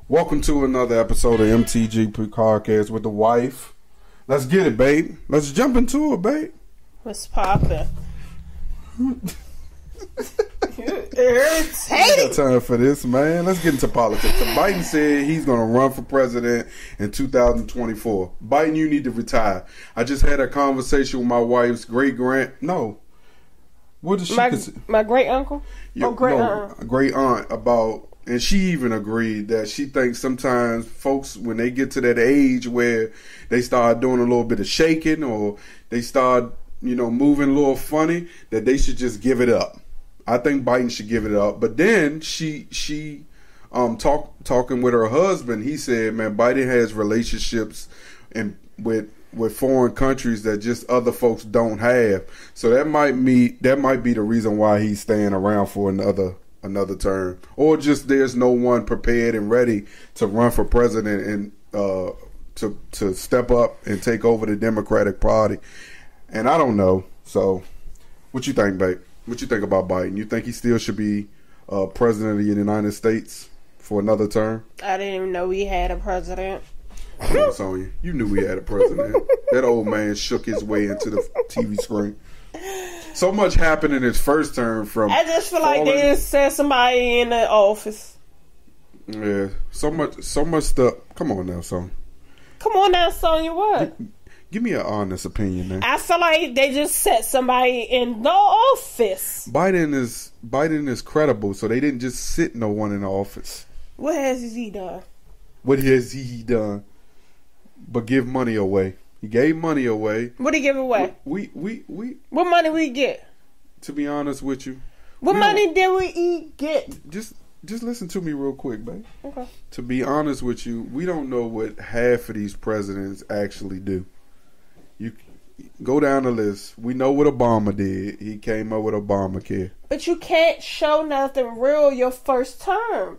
Welcome to another episode of MTG Podcast with the wife. Let's get it, babe. Let's jump into it, babe. What's poppin'? Ain't got time for this, man. Let's get into politics. So Biden said he's going to run for president in 2024. Biden, you need to retire. I just had a conversation with my wife's great aunt. What does she my great uncle? Great aunt about, and she even agreed that she thinks sometimes folks, when they get to that age where they start doing a little bit of shaking or they start, moving a little funny, that they should just give it up. I think Biden should give it up. But then she talking with her husband, he said, man, Biden has relationships with foreign countries that just other folks don't have. So that might be the reason why he's staying around for another term. Or just there's no one prepared and ready to run for president and to step up and take over the Democratic Party. And I don't know. So what you think, babe? What you think about Biden? You think he still should be president of the United States for another term? I didn't even know we had a president. Come on, Sonya. You knew we had a president. That old man shook his way into the TV screen. So much happened in his first term from... I just feel like they just sent somebody in the office. Yeah. So much stuff. Come on now, Sonya. Come on now, Sonya, what? Give me an honest opinion, man. I feel like they just set somebody in the office. Biden is credible, so they didn't just sit no one in the office. What has he done? What has he done? But give money away. He gave money away. What did he give away? We What money we get? To be honest with you. What money did we get? Just listen to me real quick, babe. Okay. To be honest with you, we don't know what half of these presidents actually do. You go down the list. We know what Obama did. He came up with Obamacare. But you can't show nothing real your first term.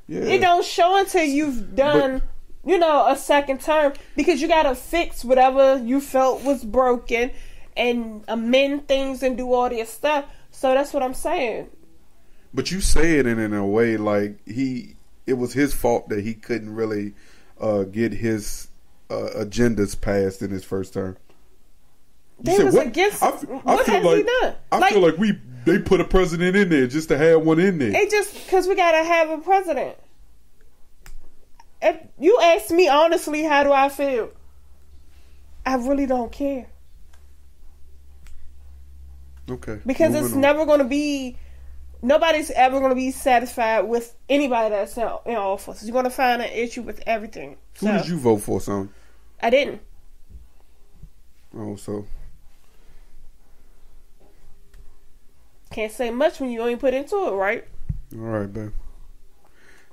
Yeah. It don't show until you've done, a second term, because you got to fix whatever you felt was broken and amend things and do all this stuff. So that's what I'm saying. But you say it in a way like it was his fault that he couldn't really get his agendas passed in his first term. What has he done? I feel like they put a president in there just to have one in there. It just because we gotta have a president. If you ask me honestly, how do I feel? I really don't care. Okay. Because it's never going to be. Nobody's ever going to be satisfied with anybody that's in office. You're going to find an issue with everything. Who did you vote for, son? I didn't. Oh, so. Can't say much when you only put into it, right? All right, babe.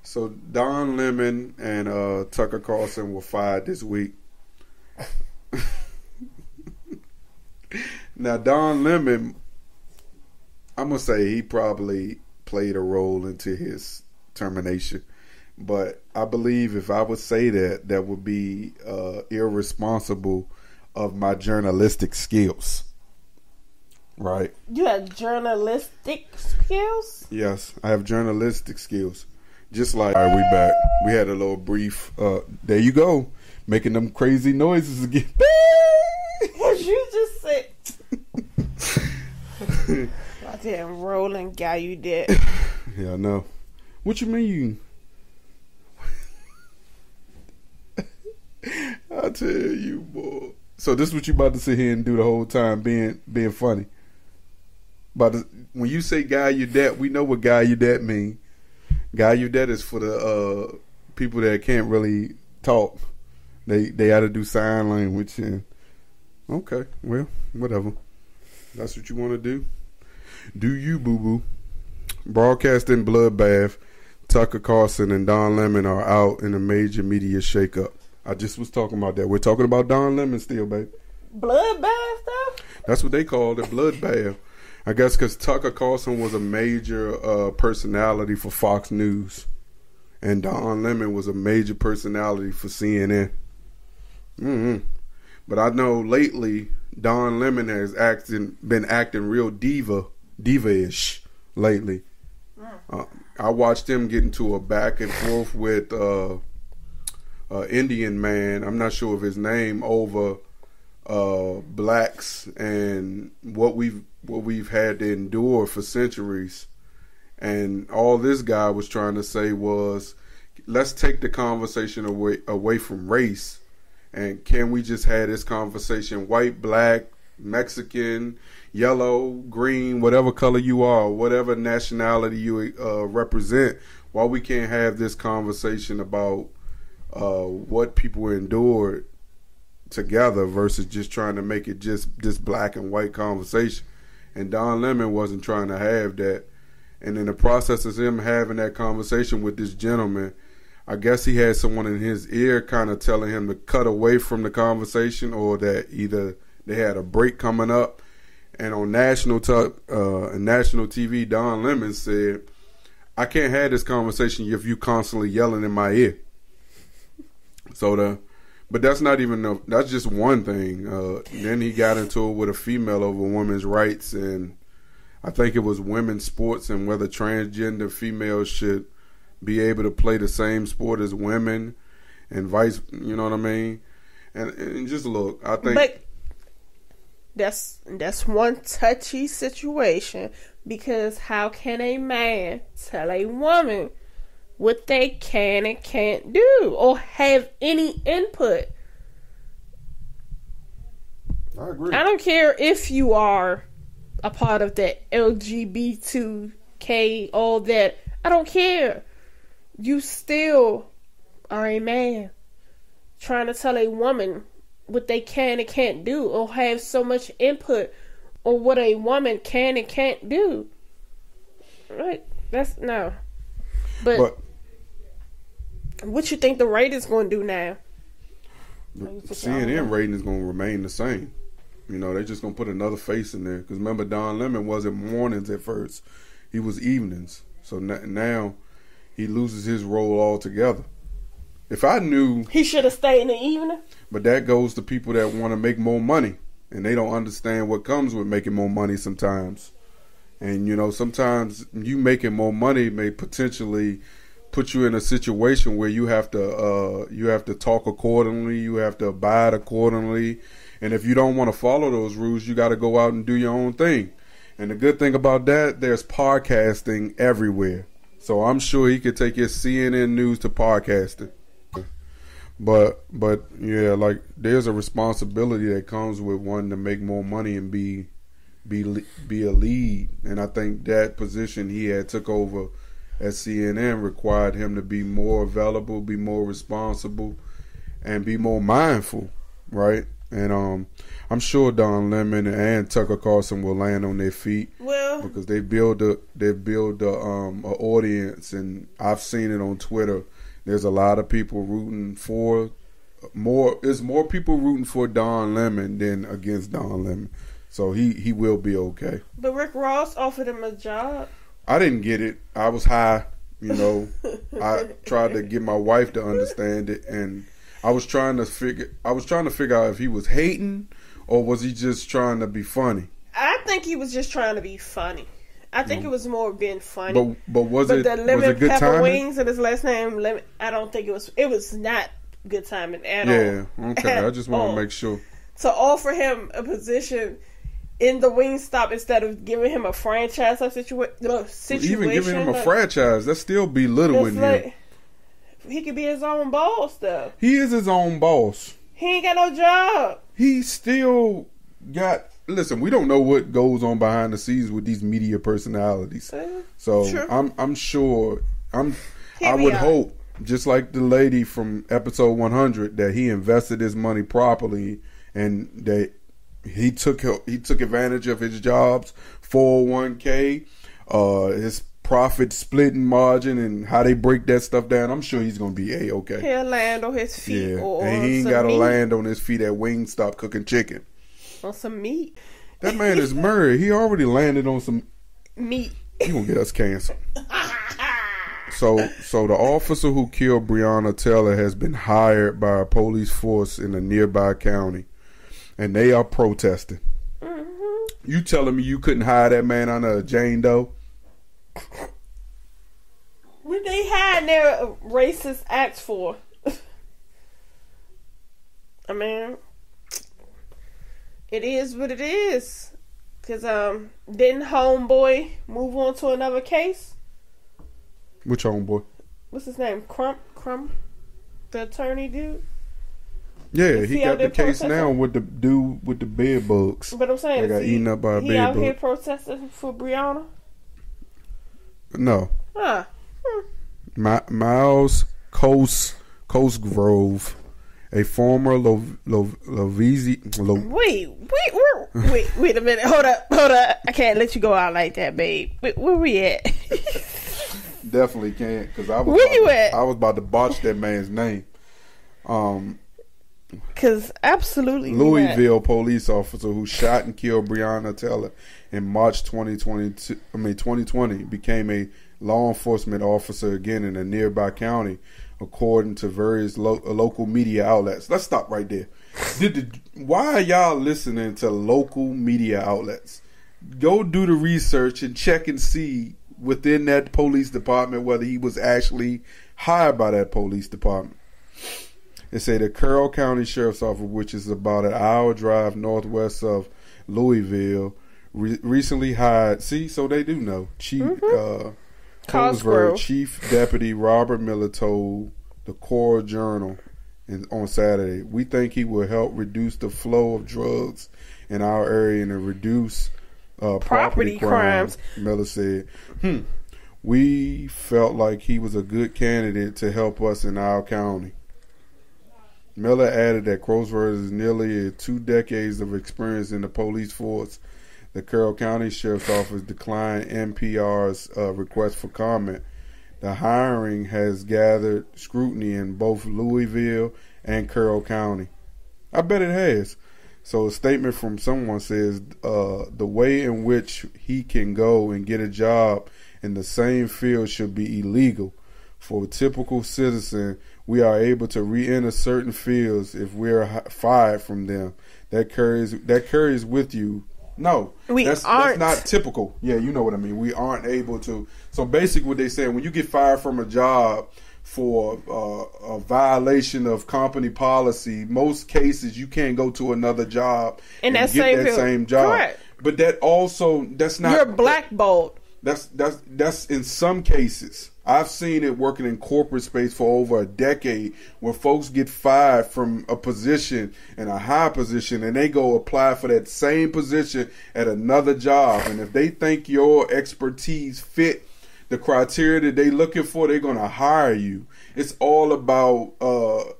So Don Lemon and Tucker Carlson were fired this week. Now, Don Lemon, I'm going to say he probably played a role into his termination. But I believe if I would say that would be irresponsible of my journalistic skills. Right? You have journalistic skills? Yes, I have journalistic skills. Just like, all right, we back. We had a little brief. There you go. Making them crazy noises again. What you just said. I didn't rolling guy, you did. Yeah, I know. What you mean? I tell you, boy. So this is what you about to sit here and do the whole time, being funny. But when you say guy you dat, we know what guy you dat mean. Guy you dat is for the people that can't really talk. They got to do sign language. And okay, well, whatever. That's what you want to do. Do you, boo boo? Broadcasting bloodbath. Tucker Carlson and Don Lemon are out in a major media shakeup. I just was talking about that. We're talking about Don Lemon still, babe. Bloodbath stuff? That's what they called it, bloodbath. I guess because Tucker Carlson was a major personality for Fox News. And Don Lemon was a major personality for CNN. Mm-hmm. But I know lately, Don Lemon has been acting real diva-ish lately. I watched him get into a back and forth with Indian man. I'm not sure of his name, over blacks and what we've had to endure for centuries. And all this guy was trying to say was, let's take the conversation away from race, and can we just have this conversation, white, black, Mexican, yellow, green, whatever color you are, whatever nationality you represent, why we can't have this conversation about what people endured together versus just trying to make it just this black and white conversation. And Don Lemon wasn't trying to have that. And in the process of him having that conversation with this gentleman, I guess he had someone in his ear kind of telling him to cut away from the conversation, or that either they had a break coming up. And on national TV, Don Lemon said, I can't have this conversation if you constantly yelling in my ear. But that's not even, that's just one thing. Then he got into it with a female over women's rights, and I think it was women's sports and whether transgender females should be able to play the same sport as women and vice, you know what I mean? And just look, I think. But that's one touchy situation, because how can a man tell a woman what they can and can't do or have any input? I agree. I don't care if you are a part of that LGBTQ, all that. I don't care. You still are a man trying to tell a woman what they can and can't do, or have so much input on what a woman can and can't do. Right? That's no. But what you think the ratings going to do now? The CNN rating is going to remain the same. You know, they're just going to put another face in there. Because remember, Don Lemon wasn't mornings at first. He was evenings. So now he loses his role altogether. If I knew... He should have stayed in the evening. But that goes to people that want to make more money. And they don't understand what comes with making more money sometimes. And, you know, sometimes you making more money may potentially put you in a situation where you have to talk accordingly. You have to abide accordingly. And if you don't want to follow those rules, you got to go out and do your own thing. And the good thing about that, there's podcasting everywhere. So I'm sure he could take his CNN news to podcasting. But yeah, like there's a responsibility that comes with wanting to make more money and be a lead. And I think that position he had took over at CNN required him to be more available, be more responsible, and be more mindful, right? And I'm sure Don Lemon and Tucker Carlson will land on their feet. Well, because they build a audience, and I've seen it on Twitter. There's a lot of people rooting for there's more people rooting for Don Lemon than against Don Lemon. So he will be okay. But Rick Ross offered him a job. I didn't get it. I was high, you know. I tried to get my wife to understand it, and I was trying to figure out if he was hating or was he just trying to be funny. I think he was just trying to be funny. I think it was more being funny. But was it the lemon good pepper timing? wings and his last name Lemon, I don't think it was. It was not good timing at all. Yeah, okay. I just want to make sure. To offer him a position in the Wingstop instead of giving him a franchise situation. Even giving him a franchise, that's still belittling him. He could be his own boss, though. He is his own boss. He ain't got no job. He still got... Listen, we don't know what goes on behind the scenes with these media personalities. So true. I'm sure... I would hope, just like the lady from episode 100, that he invested his money properly and that he took advantage of his jobs, 401k, his profit splitting margin, and how they break that stuff down. I'm sure he's gonna be okay. He'll land on his feet, or and he ain't got to land on his feet at Wingstop cooking chicken. On some meat. That man is married. He already landed on some meat. He gonna get us canceled. So the officer who killed Breonna Taylor has been hired by a police force in a nearby county, and they are protesting. Mm-hmm. You telling me you couldn't hire that man under a Jane Doe? What they had their racist acts for? I mean, it is what it is. Cause didn't homeboy move on to another case? Which homeboy? What's his name? Crump, the attorney dude. Yeah, he got the case now with the dude with the bed bugs. But I'm saying, they got eaten up by a bed bug. He out here protesting for Breonna? No. Miles Cosgrove, a former Wait a minute. Hold up. I can't let you go out like that, babe. Where we at? Definitely can't, because I was about to botch that man's name. Because absolutely Louisville police officer who shot and killed Breonna Taylor in March 2020 became a law enforcement officer again in a nearby county, according to various local media outlets. Let's stop right there. Why are y'all listening to local media outlets? Go do the research and check and see within that police department whether he was actually hired by that police department. They say the Carroll County Sheriff's Office, which is about an hour drive northwest of Louisville, recently hired. See, so they do know. Cosgrove Chief Deputy Robert Miller told the Coral Journal on Saturday, "We think he will help reduce the flow of drugs in our area and reduce property crimes." Miller said, "We felt like he was a good candidate to help us in our county." Miller added that Cosgrove has nearly 2 decades of experience in the police force. The Carroll County Sheriff's Office declined NPR's request for comment. The hiring has gathered scrutiny in both Louisville and Carroll County. I bet it has. So a statement from someone says the way in which he can go and get a job in the same field should be illegal. For a typical citizen, we are able to re-enter certain fields if we're fired from them. That carries with you. No, that's not typical. Yeah, you know what I mean. We aren't able to. So basically what they say, when you get fired from a job for a violation of company policy, most cases you can't go to another job and get that same job. Correct. But that's not. You're blackballed. That's in some cases. I've seen it working in corporate space for over a decade, where folks get fired from a position in a high position and they go apply for that same position at another job. And if they think your expertise fit the criteria that they're looking for, they're going to hire you. It's all about a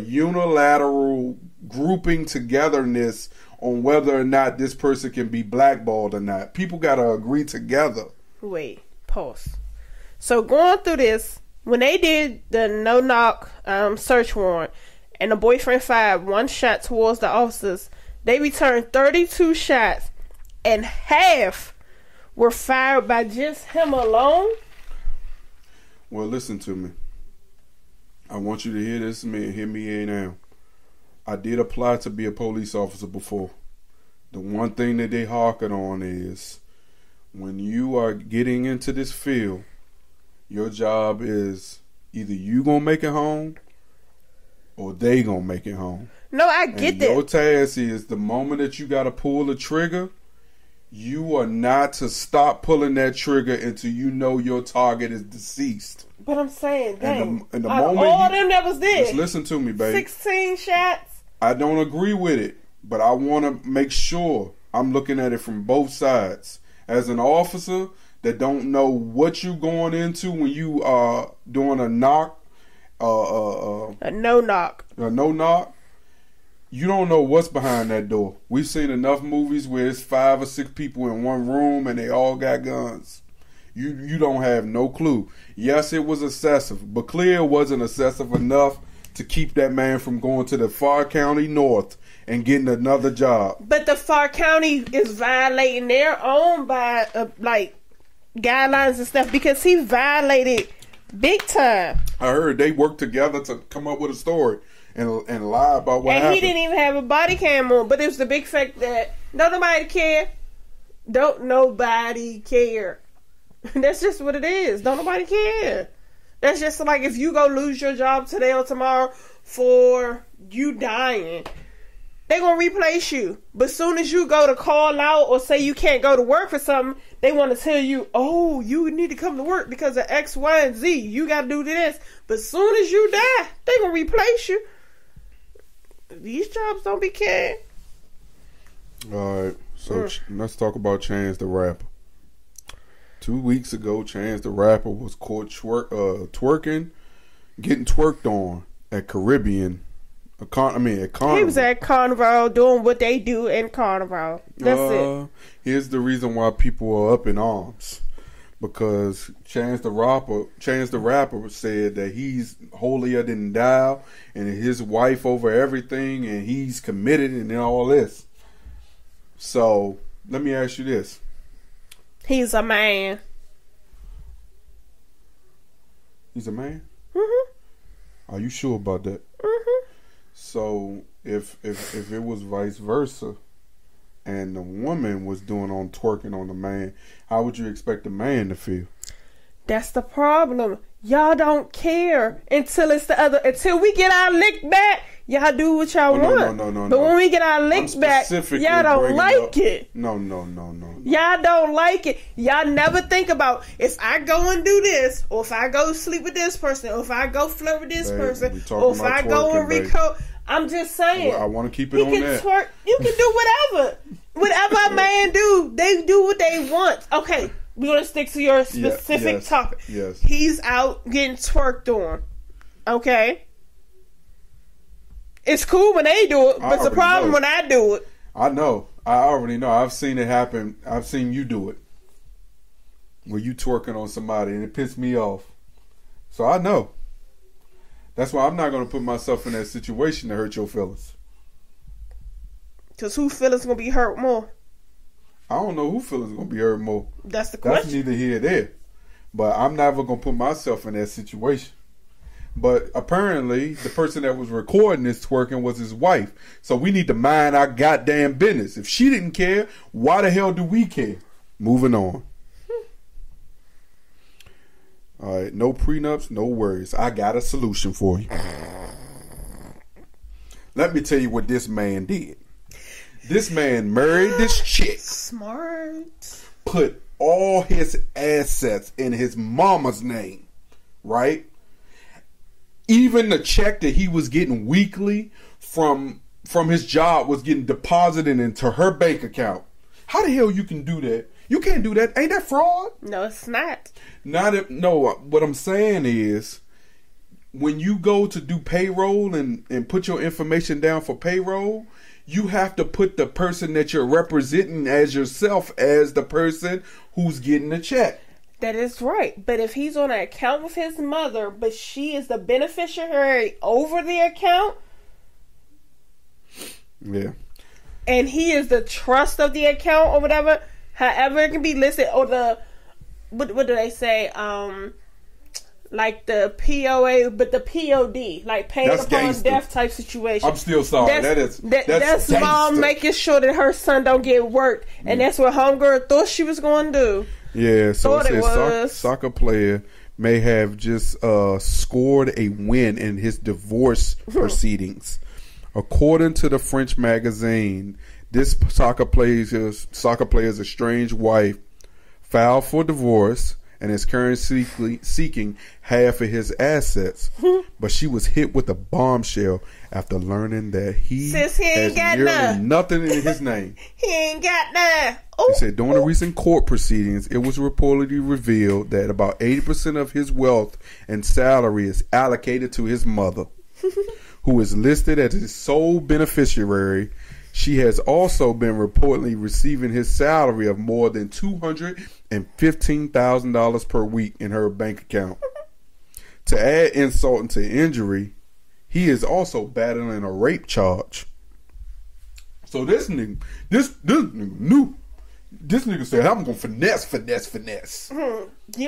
unilateral grouping togetherness on whether or not this person can be blackballed or not. People got to agree together. Wait, pause. So going through this, when they did the no-knock search warrant and the boyfriend fired 1 shot towards the officers, they returned 32 shots and half were fired by just him alone? Well, listen to me. I want you to hear this, man. Hear me now. I did apply to be a police officer before. The one thing that they harken on is when you are getting into this field, your job is either you gonna make it home or they gonna make it home. No, I get that. Your task is the moment that you gotta pull the trigger, you are not to stop pulling that trigger until you know your target is deceased. But I'm saying, dang, and the moment all them that was there. Just listen to me, baby. 16 shots. I don't agree with it, but I want to make sure I'm looking at it from both sides. As an officer that don't know what you going into when you are doing a knock, a no-knock, you don't know what's behind that door. We've seen enough movies where it's 5 or 6 people in one room and they all got guns. You don't have no clue. Yes, it was excessive, but clear it wasn't excessive enough to keep that man from going to the far county north and getting another job. But the far county is violating their own guidelines and stuff, because he violated big time. I heard they worked together to come up with a story and lie about what happened. And he didn't even have a body cam on, but it was the big fact that nobody care. Don't nobody care. That's just what it is. Don't nobody care. That's just like if you go lose your job today or tomorrow for you dying, they gonna replace you. But soon as you go to call out or say you can't go to work for something, they want to tell you, oh, you need to come to work because of X, Y, and Z. You gotta do this. But soon as you die, they gonna replace you. These jobs don't be caring. All right, so let's talk about Chance the Rapper. 2 weeks ago, Chance the Rapper was caught twerking, getting twerked on at Caribbean. At Carnival. He was at Carnival doing what they do in Carnival. That's it. Here's the reason why people are up in arms. Because Chance the Rapper said that he's holier than thou and his wife over everything and he's committed and all this. So, let me ask you this. He's a man. He's a man? Mm-hmm. Are you sure about that? Mm-hmm. So, if it was vice versa and the woman was doing on twerking on the man, how would you expect the man to feel? That's the problem. Y'all don't care until it's the other. Until we get our lick back, y'all do what y'all want. No. But when we get our lick back, y'all don't like it. No. Y'all don't like it. Y'all never think about if I go and do this, or if I go sleep with this person, or if I go flirt with this person, or if I go and recode. I'm just saying. Well, I want to keep it on that. Twerk. You can do whatever. Whatever a man do, they do what they want. Okay, we're gonna stick to your specific topic. Yes. He's out getting twerked on. Okay. It's cool when they do it, but it's a problem when I do it. I know. I already know. I've seen it happen. I've seen you do it. Where you twerking on somebody and it pissed me off. So I know. That's why I'm not going to put myself in that situation to hurt your feelings. Because whose feelings going to be hurt more? I don't know who feelings going to be hurt more. That's the question. That's neither here nor there. But I'm never going to put myself in that situation. But apparently, the person that was recording this twerking was his wife. So we need to mind our goddamn business. If she didn't care, why the hell do we care? Moving on. All right, no prenups, no worries. I got a solution for you. Let me tell you what this man did. This man married this chick. Smart. Put all his assets in his mama's name, right? Even the check that he was getting weekly from his job was getting deposited into her bank account. How the hell you can do that? You can't do that. Ain't that fraud? No, it's not. What I'm saying is, when you go to do payroll and put your information down for payroll, you have to put the person that you're representing as yourself as the person who's getting the check. That is right. But if he's on an account with his mother, but she is the beneficiary over the account, yeah, and he is the trust of the account or whatever, however it can be listed, or the what do they say? Like the POA, but the POD, like paid that's upon gangster. Death type situation. I'm still sorry. That's mom making sure that her son don't get worked, and that's what homegirl thought she was going to do. Yeah, so it says soccer player may have just scored a win in his divorce proceedings. According to the French magazine, this soccer player's estranged wife filed for divorce and is currently seeking half of his assets. But she was hit with a bombshell after learning that he has nearly nothing in his name. He ain't got none. He said during the recent court proceedings, it was reportedly revealed that about 80% of his wealth and salary is allocated to his mother, who is listed as his sole beneficiary. She has also been reportedly receiving his salary of more than $215,000 per week in her bank account. To add insult to injury, he is also battling a rape charge. So this nigga knew. This nigga said, I'm gonna finesse. You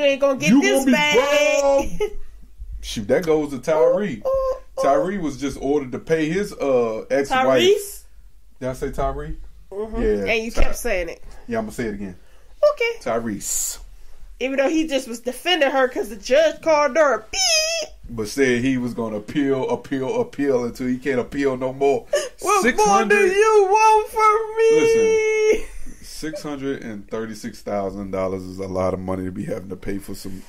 ain't gonna get this bag. Shoot, that goes to Tyree. Tyree was just ordered to pay his ex-wife. Tyrese? Did I say Tyree? Mm-hmm. Yeah. And you kept saying it. Yeah, I'm gonna say it again. Okay. Tyrese. Even though he just was defending her because the judge called her a beep. But said he was going to appeal until he can't appeal no more. What more do you want from me? Listen, $636,000 is a lot of money to be having to pay for some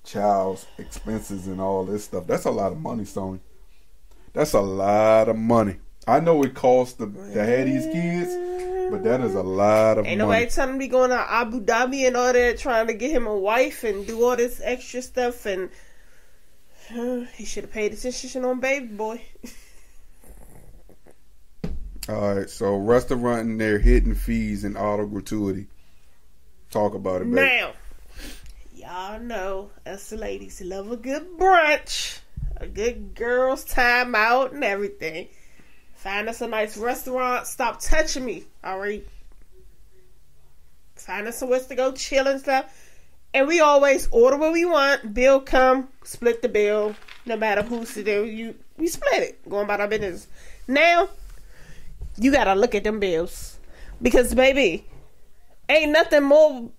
child's expenses and all this stuff. That's a lot of money, Sony. That's a lot of money. I know it costs to have these kids, but that is a lot of money. Ain't nobody telling him to be going to Abu Dhabi and all that, trying to get him a wife and do all this extra stuff. And he should have paid attention on baby boy. All right, so restaurant their hidden fees and auto gratuity. Talk about it, baby. Now, y'all know us ladies love a good brunch, a good girls' time out, and everything. Find us a nice restaurant. Stop touching me. All right. Find us somewhere to go chill and stuff. And we always order what we want. Bill come, split the bill. No matter who's to do, we split it. Going about our business. Now, you gotta look at them bills. Because, baby, ain't nothing more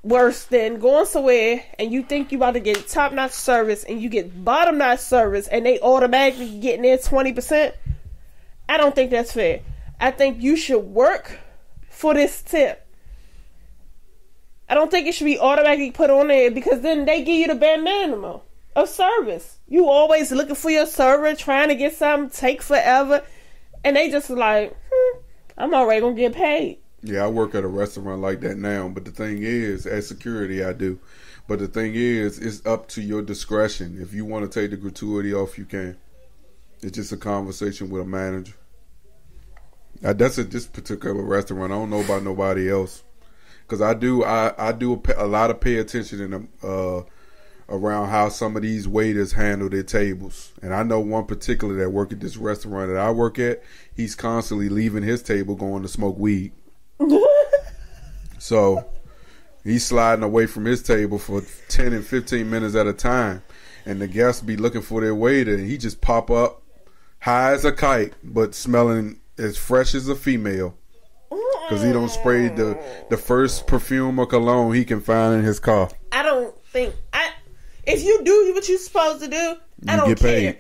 worse than going somewhere and you think you about to get top-notch service and you get bottom-notch service and they automatically getting their 20%. I don't think that's fair. I think you should work for this tip. I don't think it should be automatically put on there because then they give you the bare minimum of service. You always looking for your server, trying to get something, take forever. And they just like, I'm already going to get paid. Yeah, I work at a restaurant like that now. But the thing is, as security, I do. But the thing is, it's up to your discretion. If you want to take the gratuity off, you can. It's just a conversation with a manager. That's at this particular restaurant. I don't know about nobody else, because I do a lot of pay attention in around how some of these waiters handle their tables. And I know one particular that work at this restaurant that I work at. He's constantly leaving his table going to smoke weed. So he's sliding away from his table for 10 and 15 minutes at a time, and the guests be looking for their waiter, and he just pop up high as a kite but smelling as fresh as a female, because he don't spray the first perfume or cologne he can find in his car. I don't think if you do what you're supposed to do, I don't care.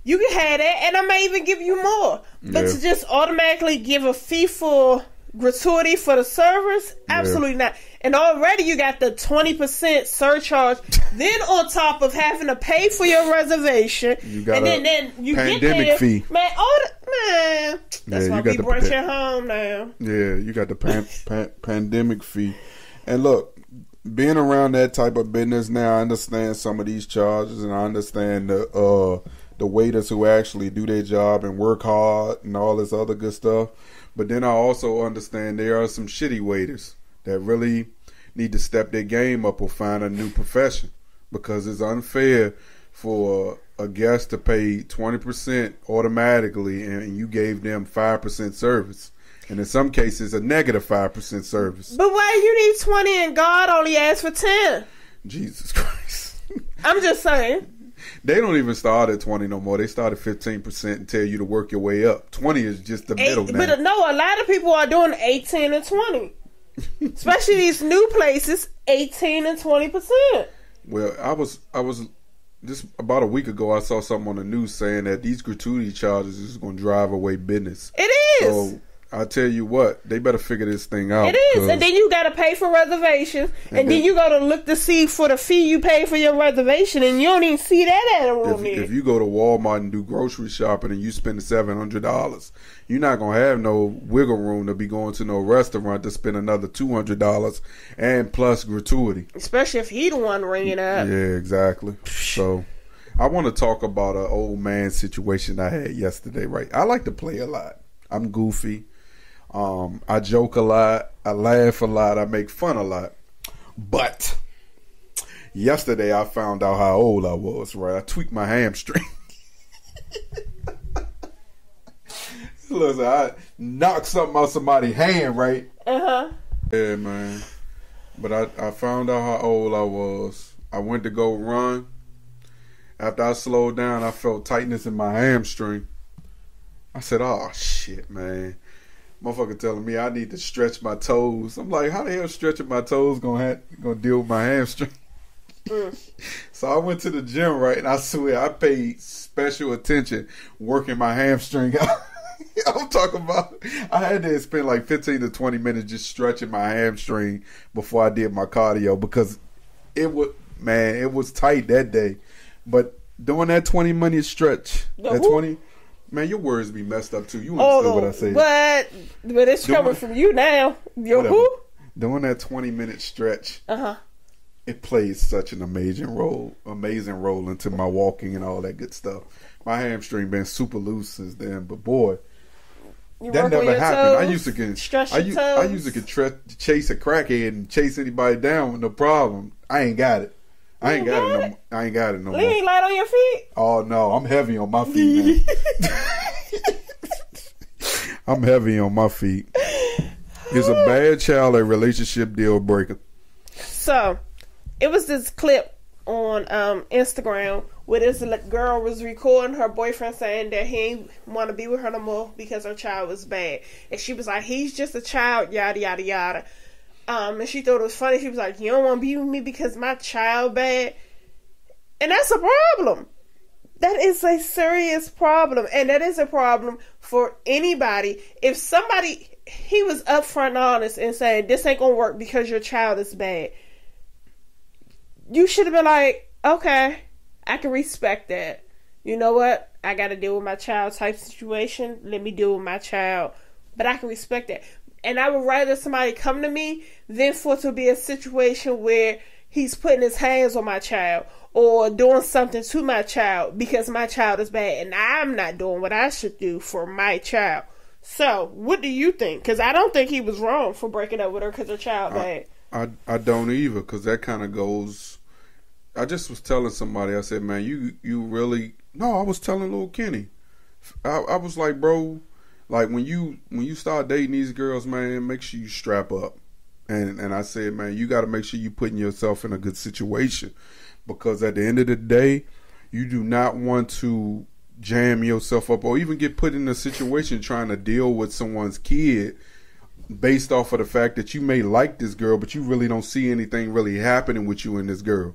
You can have that, and I may even give you more. But to just automatically give a fee for gratuity for the service, absolutely not. And already you got the 20% surcharge. Then on top of having to pay for your reservation, you got then you pandemic get there, fee. Man, that's why we brunch at home now. Yeah, you got the pandemic fee. And look, being around that type of business now, I understand some of these charges, and I understand the waiters who actually do their job and work hard and all this other good stuff. But then I also understand there are some shitty waiters that really need to step their game up or find a new profession, because it's unfair for a guest to pay 20% automatically and you gave them 5% service. And in some cases, a negative 5% service. But why you need 20 and God only asked for 10? Jesus Christ. I'm just saying. They don't even start at 20 no more. They start at 15% and tell you to work your way up. 20 is just the middle now. But no, a lot of people are doing 18 and 20. Especially these new places, 18 and 20%. Well, I was just about a week ago, I saw something on the news saying that these gratuity charges is going to drive away business. It is. So I tell you what, they better figure this thing out. It is, and then you got to pay for reservations, and then you got to look to see for the fee you pay for your reservation, and you don't even see that at a room. If you go to Walmart and do grocery shopping and you spend $700, you're not gonna have no wiggle room to be going to no restaurant to spend another $200 and plus gratuity. Especially if he the one ringing up. Yeah, exactly. So I want to talk about an old man situation I had yesterday. Right, I like to play a lot. I'm goofy. I joke a lot. I laugh a lot. I make fun a lot. But yesterday I found out how old I was, right? I tweaked my hamstring. Listen, I knocked something out somebody's hand, right? Uh-huh. Yeah, man. But I found out how old I was. I went to go run. After I slowed down, I felt tightness in my hamstring. I said, oh, shit, man. Motherfucker telling me I need to stretch my toes. I'm like, how the hell stretching my toes gonna deal with my hamstring? So I went to the gym, right, and I swear I paid special attention working my hamstring out. I'm talking about, I had to spend like 15 to 20 minutes just stretching my hamstring before I did my cardio because it was tight that day. But doing that 20-minute stretch, that 20, man, your words be messed up too. You understood what I said. But it's coming from you now. Who? Doing that 20-minute stretch. It plays such an amazing role into my walking and all that good stuff. My hamstring been super loose since then, but boy, that never happened. I used to chase a crackhead and chase anybody down with no problem. I ain't got it. I ain't got it no more. You ain't light on your feet? Oh no, I'm heavy on my feet, man. I'm heavy on my feet. Is a bad child a relationship deal breaker? So, it was this clip on Instagram where this girl was recording her boyfriend saying that he ain't want to be with her no more because her child was bad. And she was like, he's just a child, yada, yada, yada. And she thought it was funny. She was like, you don't want to be with me because my child bad? And that's a problem. That is a serious problem. And that is a problem for anybody. If somebody, he was upfront and honest and saying, this ain't going to work because your child is bad. You should have been like, okay, I can respect that. You know what? I got to deal with my child type situation. Let me deal with my child. But I can respect that. And I would rather somebody come to me than for it to be a situation where he's putting his hands on my child or doing something to my child because my child is bad and I'm not doing what I should do for my child. So, what do you think? Because I don't think he was wrong for breaking up with her because her child bad. I don't either, because that kind of goes. I just was telling somebody, I said, man, you really. No, I was telling little Kenny. I was like, bro, like when you start dating these girls, man, make sure you strap up. And I said, man, you got to make sure you putting yourself in a good situation, because at the end of the day, you do not want to jam yourself up or even get put in a situation trying to deal with someone's kid based off of the fact that you may like this girl, but you really don't see anything really happening with you and this girl.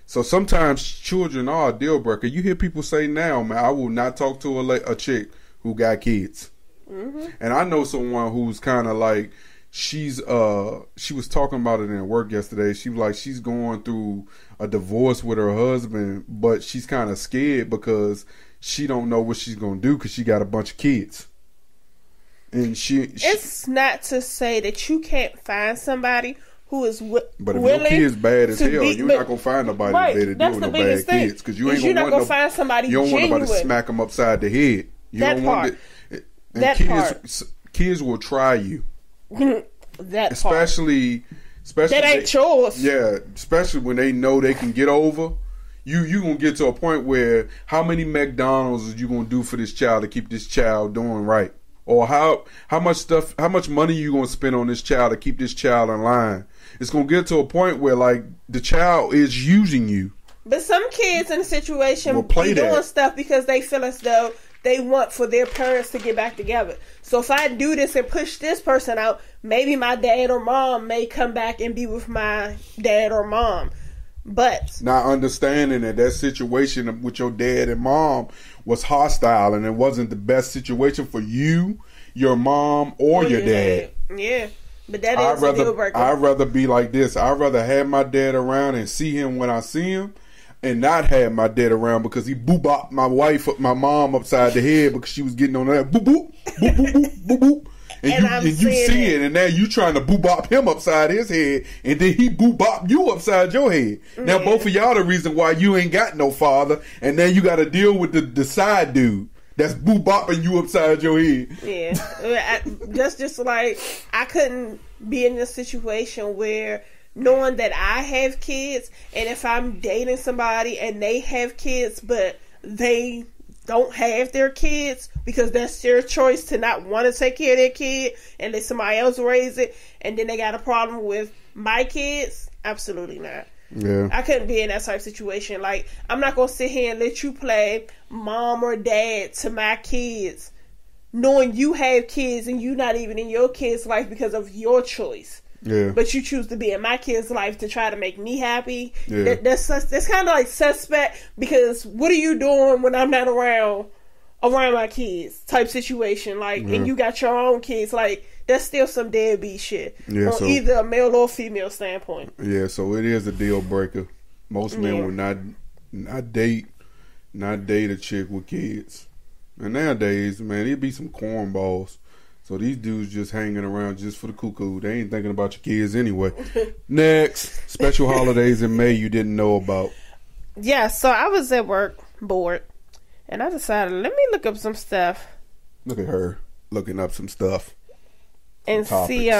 So sometimes children are a deal breaker. You hear people say now, man, I will not talk to a chick who got kids. Mm-hmm. And I know someone who's kind of like, she was talking about it in work yesterday. She was like, she's going through a divorce with her husband, but she's kind of scared because she don't know what she's going to do because she got a bunch of kids. And it's not to say that you can't find somebody who is but if your kid's bad as hell, you're not gonna find nobody right, there to deal with no bad kids, because you ain't gonna want find somebody. You don't genuine. want nobody to smack them upside the head. You that don't part. Want it. Kids will try you. That especially that ain't yours. Yeah, especially when they know they can get over. You gonna get to a point where how many McDonald's are you gonna do for this child to keep this child doing right? Or how much money you gonna spend on this child to keep this child in line? It's gonna get to a point where like the child is using you. But some kids in a situation be doing stuff because they feel as though they want for their parents to get back together. So if I do this and push this person out, maybe my dad or mom may come back and be with my dad or mom. But not understanding that situation with your dad and mom was hostile and it wasn't the best situation for you, your mom, or your dad. Yeah. But that is a deal breaker. I'd rather be like this. I'd rather have my dad around and see him when I see him, and not have my dad around because he boop-bopped my mom upside the head because she was getting on that boop-boop, boop-boop, boop-boop. And you see it, and now you trying to boop-bop him upside his head, and then he boop-bop you upside your head. Now both of y'all the reason why you ain't got no father, and then you got to deal with the side dude that's boop-bopping you upside your head. Yeah. Just like I couldn't be in a situation where knowing that I have kids, and if I'm dating somebody and they have kids, but they don't have their kids because that's their choice to not want to take care of their kid and let somebody else raise it, and then they got a problem with my kids, absolutely not. Yeah. I couldn't be in that type of situation. Like, I'm not going to sit here and let you play mom or dad to my kids knowing you have kids and you not even in your kid's life because of your choice. Yeah. But you choose to be in my kid's life to try to make me happy. Yeah. That's kind of like suspect, because what are you doing when I'm not around my kids type situation? Like, and you got your own kids. Like, that's still some deadbeat shit on either a male or female standpoint. Yeah, so it is a deal breaker. Most men would not date a chick with kids. And nowadays, man, it'd be some cornballs. So these dudes just hanging around just for the cuckoo. They ain't thinking about your kids anyway. Next, special holidays in May you didn't know about. Yeah, so I was at work, bored, and I decided, let me look up some stuff. Look at her looking up some stuff. And see,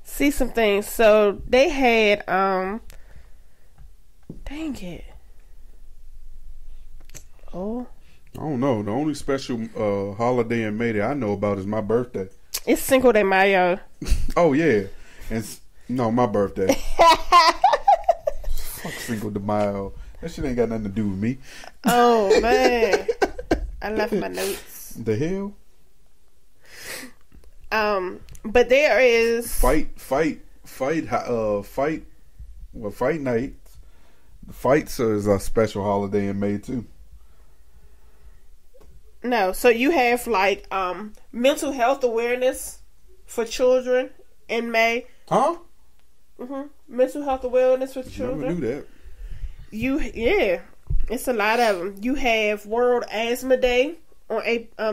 see some things. So they had, dang it. Oh. I don't know. The only special holiday in May that I know about is my birthday. It's Cinco de Mayo. Oh, yeah. And no, my birthday. Fuck Cinco de Mayo. That shit ain't got nothing to do with me. Oh, man. I left my notes. The hell? But there is... Fight night. Fights is a special holiday in May, too. No, so you have like mental health awareness for children in May. Huh? Mental health awareness for children. Never knew that. It's a lot of them. You have World Asthma Day on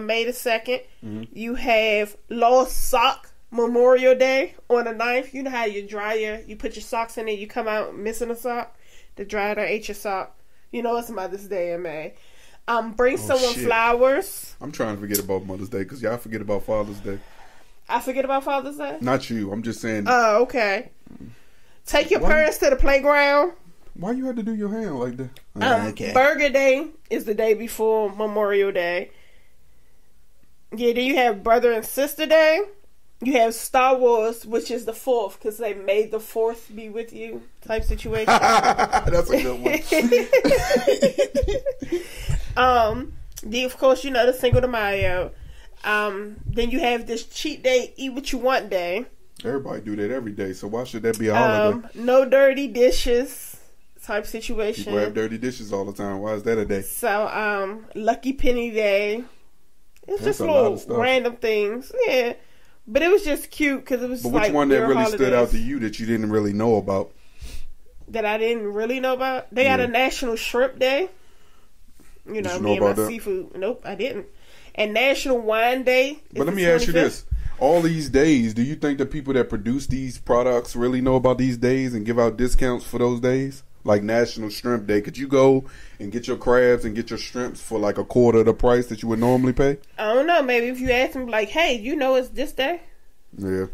May the 2nd. You have Lost Sock Memorial Day on the 9th. You know how you put your socks in it, you come out missing a sock. The dryer done ate your sock. You know it's Mother's Day in May. Bring someone flowers. I'm trying to forget about Mother's Day because y'all forget about Father's Day. I forget about Father's Day? Not you. I'm just saying. Oh, okay. Take your parents to the playground. Why you had to do your hand like that? Okay. Burger Day is the day before Memorial Day. Yeah, then you have Brother and Sister Day. You have Star Wars, which is the 4th, because they made the 4th be with you type situation. That's a good one. Then, of course, you know the Cinco de Mayo. Then you have this cheat day, eat what you want day. Everybody do that every day, so why should that be a holiday? No dirty dishes type situation. People have dirty dishes all the time. Why is that a day? So, Lucky Penny Day. It's just little random things. Yeah. But it was just cute because it was But which one that really stood out to you that you didn't really know about? That I didn't really know about? They got a National Shrimp Day. You know, me and my seafood. Nope, I didn't. And National Wine Day. But let me ask you this. All these days, do you think the people that produce these products really know about these days and give out discounts for those days? Like National Shrimp Day. Could you go and get your crabs and get your shrimps for like a quarter of the price that you would normally pay? I don't know. Maybe if you ask them like, hey, you know it's this day? Yeah.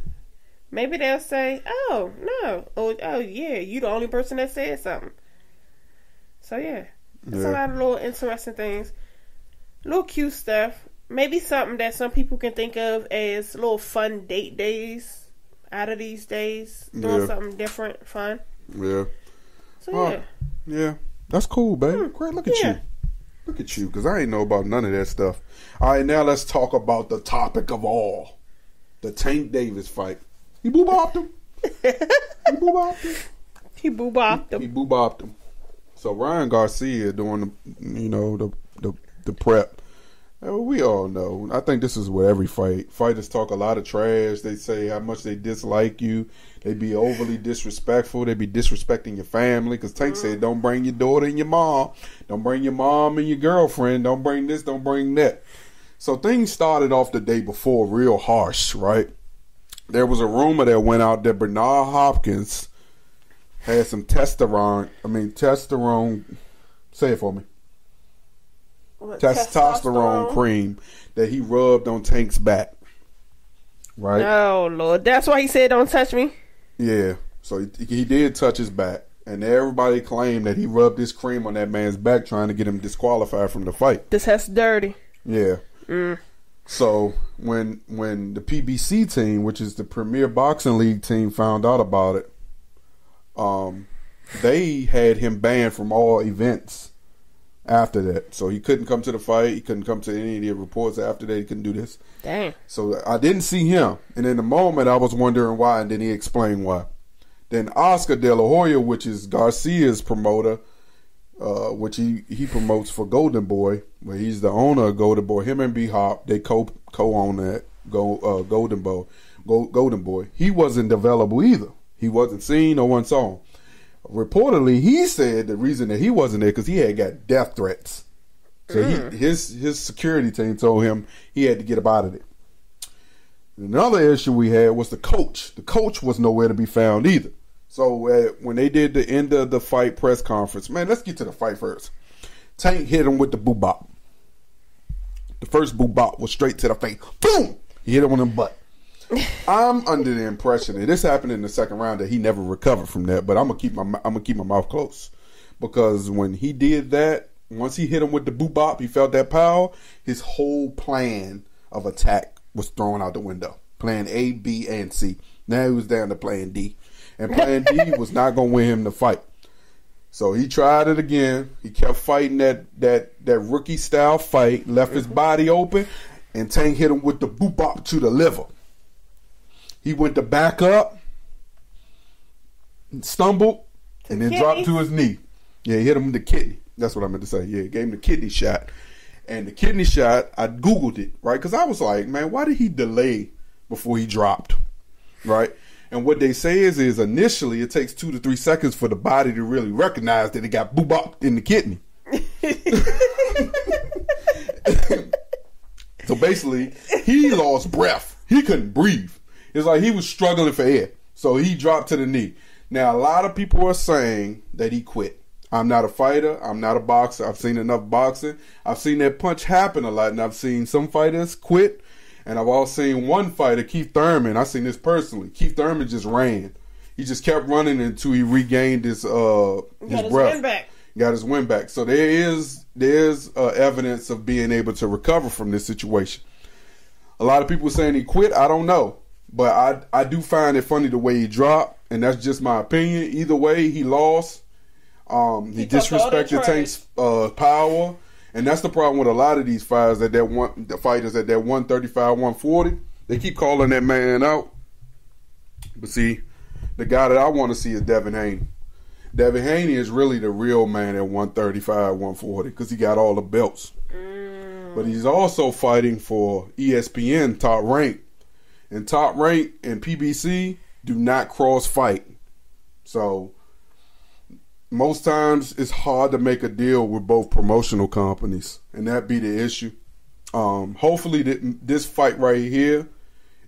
Maybe they'll say, oh, no. Oh, yeah, you the only person that said something. So, yeah. It's a lot of little interesting things. Little cute stuff. Maybe something that some people can think of as little fun date days out of these days. Doing something different, fun. Yeah. So, yeah. That's cool, baby. Great. Look at you. Look at you, because I ain't know about none of that stuff. All right, now let's talk about the topic of all. The Tank Davis fight. He boo-bopped him. He boo-bopped him. So Ryan Garcia doing the prep. We all know. I think this is with every fight. Fighters talk a lot of trash. They say how much they dislike you. They be overly disrespectful. They be disrespecting your family. Because Tank said, don't bring your daughter and your mom. Don't bring your mom and your girlfriend. Don't bring this. Don't bring that. So things started off the day before real harsh, right? There was a rumor that went out that Bernard Hopkins had some testosterone. Say it for me. Testosterone cream that he rubbed on Tank's back. Right? Oh, Lord. That's why he said don't touch me? Yeah. So he did touch his back. And everybody claimed that he rubbed this cream on that man's back trying to get him disqualified from the fight. That's dirty. Yeah. So when the PBC team, which is the Premier Boxing League team, found out about it, they had him banned from all events after that. So he couldn't come to the fight. He couldn't come to any of the reports after that. He couldn't do this. Dang. So I didn't see him. And in the moment, I was wondering why, and then he explained why. Then Oscar De La Hoya, which is Garcia's promoter, which he promotes for Golden Boy, where he's the owner of Golden Boy. Him and B Hop, they co-own that Golden Boy. He wasn't available either. He wasn't seen, no one saw him. Reportedly, he said the reason that he wasn't there because he had got death threats. So his security team told him he had to get up out of there. Another issue we had was the coach. The coach was nowhere to be found either. So when they did the end of the fight press conference, man, let's get to the fight first. Tank hit him with the boot bop. The first boot bop was straight to the face. Boom! He hit him on the butt. I'm under the impression that this happened in the second round that he never recovered from that, but I'm gonna keep my mouth closed because when he did that, once he hit him with the boot bop, he felt that power. His whole plan of attack was thrown out the window. Plan A, B, and C. Now he was down to plan D, and plan D was not gonna win him the fight. So he tried it again. He kept fighting that rookie style fight, left his body open, and Tank hit him with the boot bop to the liver. He went to back up, stumbled, and then dropped to his knee. Yeah, he hit him with the kidney. That's what I meant to say. Yeah, gave him the kidney shot. And the kidney shot, I Googled it, right? Because I was like, man, why did he delay before he dropped, right? And what they say is initially it takes 2 to 3 seconds for the body to really recognize that it got boop-bopped in the kidney. So basically, he lost breath. He couldn't breathe. It's like he was struggling for air. So he dropped to the knee. Now, a lot of people are saying that he quit. I'm not a fighter. I'm not a boxer. I've seen enough boxing. I've seen that punch happen a lot, and I've seen some fighters quit. And I've also seen one fighter, Keith Thurman. I've seen this personally. Keith Thurman just ran. He just kept running until he regained his breath. Win back. Got his win back. So there's evidence of being able to recover from this situation. A lot of people saying he quit. I don't know. But I do find it funny the way he dropped, and that's just my opinion. Either way, he lost. He disrespected Tank's power, and that's the problem with a lot of these fighters the fighters at that 135, 140. They keep calling that man out. But see, the guy that I want to see is Devin Haney. Devin Haney is really the real man at 135, 140 because he got all the belts. But he's also fighting for ESPN Top Rank. And Top Rank and PBC do not cross fight. So most times it's hard to make a deal with both promotional companies. And that be the issue. Hopefully this fight right here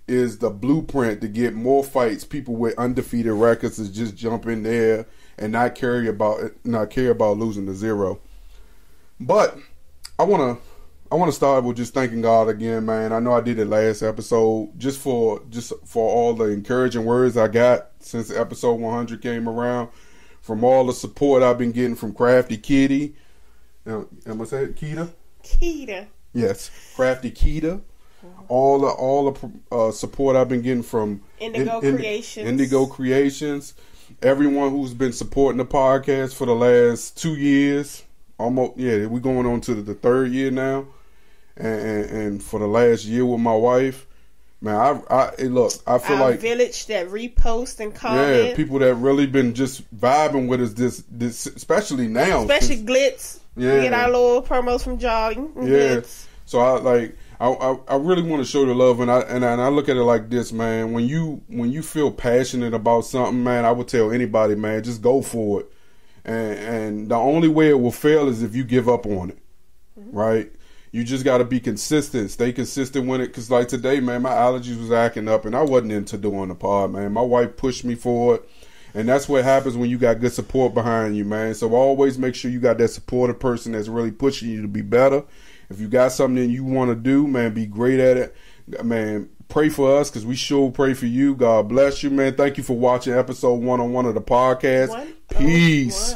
is the blueprint to get more fights. People with undefeated records to just jump in there and not care about losing to zero. But I want to start with just thanking God again, man. I know I did it last episode just for all the encouraging words I got since episode 100 came around, from all the support I've been getting from Crafty Kitty. Am I saying it? Keita? Yes, Crafty Keita. All the support I've been getting from Indigo Creations. Everyone who's been supporting the podcast for the last 2 years. Almost, yeah, we're going on to the third year now. And for the last year with my wife, man, I feel like village that repost and comment. Yeah, people that really been just vibing with us this especially now. Especially Glitz. Yeah. We get our little promos from Jogging. Yeah. Glitz. So I really want to show the love, and I look at it like this, man. When you feel passionate about something, man, I would tell anybody, man, just go for it. And the only way it will fail is if you give up on it, right? You just got to be consistent. Stay consistent with it. Because like today, man, my allergies was acting up and I wasn't into doing the pod, man. My wife pushed me for it. And that's what happens when you got good support behind you, man. So always make sure you got that supportive person that's really pushing you to be better. If you got something that you want to do, man, be great at it. Man, pray for us because we sure pray for you. God bless you, man. Thank you for watching episode 101 of the podcast. Peace.